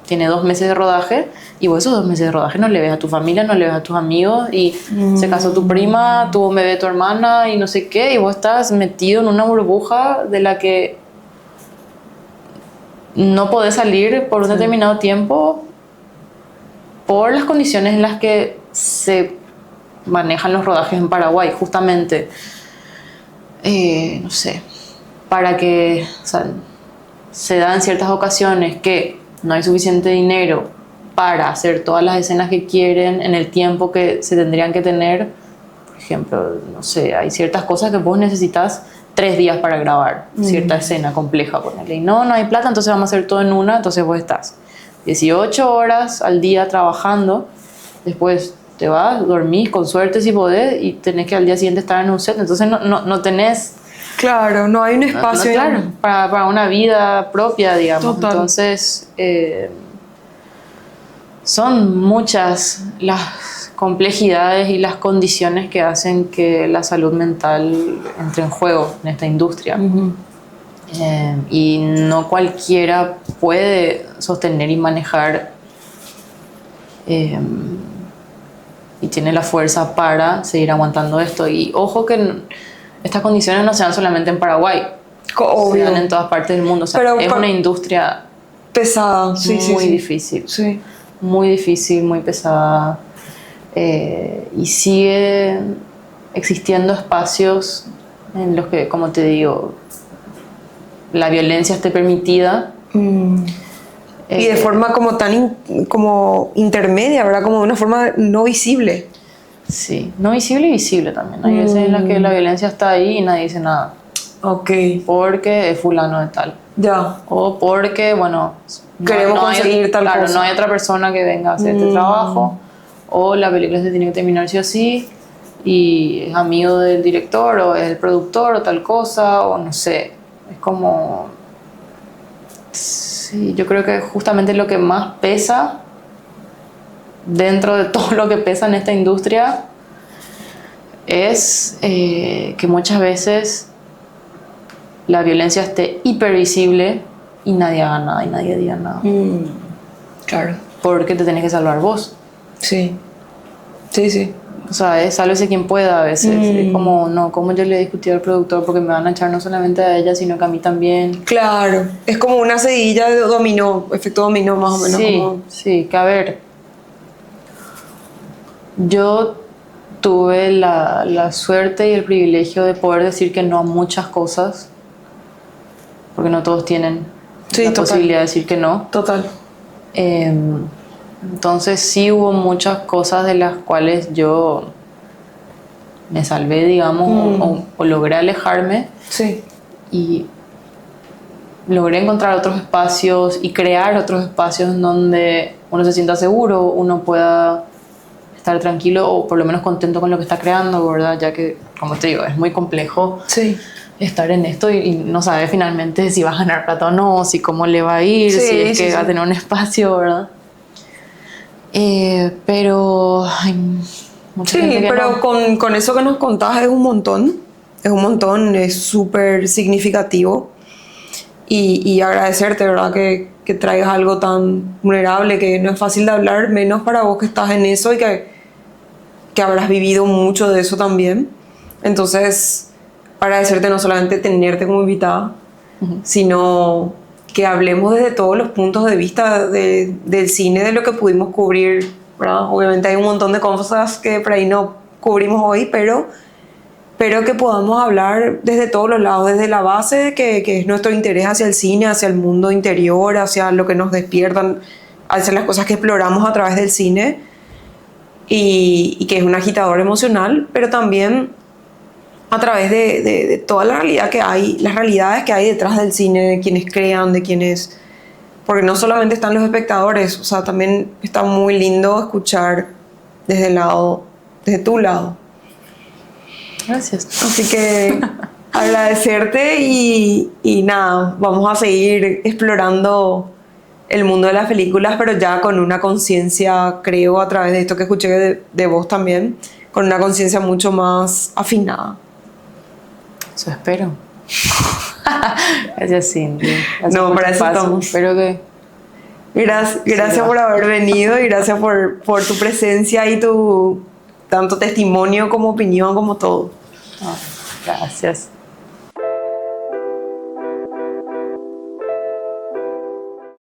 tiene 2 meses de rodaje, y vos esos 2 meses de rodaje no le ves a tu familia, no le ves a tus amigos, y se casó tu prima, tuvo un bebé tu hermana y no sé qué, y vos estás metido en una burbuja de la que no podés salir por un determinado tiempo por las condiciones en las que se manejan los rodajes en Paraguay, justamente. No sé, para que, o sea, se da en ciertas ocasiones que no hay suficiente dinero para hacer todas las escenas que quieren en el tiempo que se tendrían que tener. Por ejemplo, no sé, hay ciertas cosas que vos necesitas 3 días para grabar cierta escena compleja, ponele. Y no hay plata, entonces vamos a hacer todo en una. Entonces vos estás 18 horas al día trabajando, después te vas, dormís con suerte si podés, y tenés que al día siguiente estar en un set. Entonces no tenés... Claro, no hay un espacio. claro, para una vida propia, digamos. Total. Entonces, son muchas las complejidades y las condiciones que hacen que la salud mental entre en juego en esta industria. Y no cualquiera puede sostener y manejar y tiene la fuerza para seguir aguantando esto. Y ojo que estas condiciones no se dan solamente en Paraguay, Obvio. se dan en todas partes del mundo. O sea, Pero es una industria pesada, sí, muy sí. difícil. Sí. Muy difícil, muy pesada. Y sigue existiendo espacios en los que, como te digo, la violencia esté permitida. Y de forma como tan como intermedia, ¿verdad? Como de una forma no visible. Sí, no visible y visible también. Hay veces en las que la violencia está ahí y nadie dice nada. Ok. Porque es fulano de tal. Ya. O porque, bueno, Queremos hay- conseguir tal claro, cosa. no hay otra persona que venga a hacer este trabajo. O la película se tiene que terminar sí o sí. Y es amigo del director, o es el productor, o tal cosa, o no sé. Es como... Sí, yo creo que justamente lo que más pesa dentro de todo lo que pesa en esta industria es que muchas veces la violencia esté hipervisible y nadie haga nada y nadie diga nada. Claro. Porque te tenés que salvar vos. Sí. Sí, sí. O sea, es sálvese quien pueda a veces. Es como, no, como yo le discutí al productor porque me van a echar no solamente a ella, sino que a mí también. Claro. Es como una seguidilla de dominó, efecto dominó más o menos. Sí, Como... sí, que a ver, yo tuve la suerte y el privilegio de poder decir que no a muchas cosas, porque no todos tienen Sí, la total. posibilidad de decir que no. Total. Entonces sí hubo muchas cosas de las cuales yo me salvé, digamos, o logré alejarme Sí. y logré encontrar otros espacios y crear otros espacios en donde uno se sienta seguro, uno pueda estar tranquilo o por lo menos contento con lo que está creando, ¿verdad? Ya que, como te digo, es muy complejo Sí. estar en esto y no sabes finalmente si va a ganar plata o no, si cómo le va a ir, Sí, si es sí, que va a sí. tener un espacio, ¿verdad? Pero hay mucha gente Sí, que pero no. con eso que nos contás es un montón. Es un montón, es súper significativo. Y agradecerte, ¿verdad? Que traigas algo tan vulnerable, que no es fácil de hablar, menos para vos que estás en eso y que habrás vivido mucho de eso también. Entonces, agradecerte no solamente tenerte como invitada, sino que hablemos desde todos los puntos de vista del cine, de lo que pudimos cubrir, ¿verdad? Obviamente hay un montón de cosas que por ahí no cubrimos hoy, pero que podamos hablar desde todos los lados, desde la base que es nuestro interés hacia el cine, hacia el mundo interior, hacia lo que nos despiertan, hacia las cosas que exploramos a través del cine y que es un agitador emocional, pero también a través de toda la realidad que hay, las realidades que hay detrás del cine, de quienes crean, de quienes... Porque no solamente están los espectadores, o sea, también está muy lindo escuchar desde el lado, desde tu lado. Gracias. Así que agradecerte y nada, vamos a seguir explorando el mundo de las películas, pero ya con una conciencia, creo, a través de esto que escuché de vos también, con una conciencia mucho más afinada. Eso espero. Gracias, Cindy. Gracias No, por para tu eso espacio. estamos. Espero que... Gracias por haber venido y gracias por tu presencia y tu tanto testimonio como opinión como todo. Gracias.